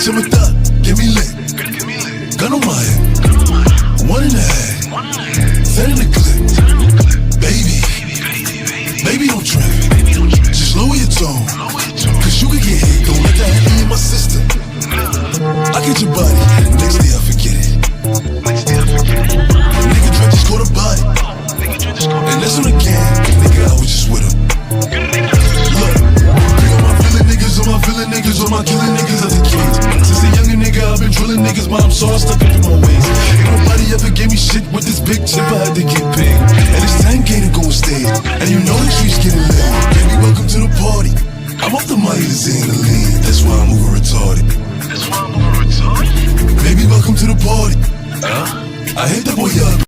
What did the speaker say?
bitch, I'm a thug, get me lit. Gun on my head, 1.5, 10 in the clip. Baby, don't trip. Just lower your tone, cause you can get hit. Don't let that be in my system. I get your body, next day I forget it. Nigga Dre just caught a body, and that's on the can. Nigga, I was just with him. Look, bring all my villain niggas, all my killing niggas as a kid. Since a younger nigga, I've been drilling niggas, mom, so I stuck up in my ways. Ain't nobody ever gave me shit with this big chip, I had to get paid. And it's 10K to go and stay, and you know the streets getting lit. Baby, welcome to the party. I'm off the money, this ain't the lean. That's why I'm moving retarded. Baby, welcome to the party. I hit the boy up.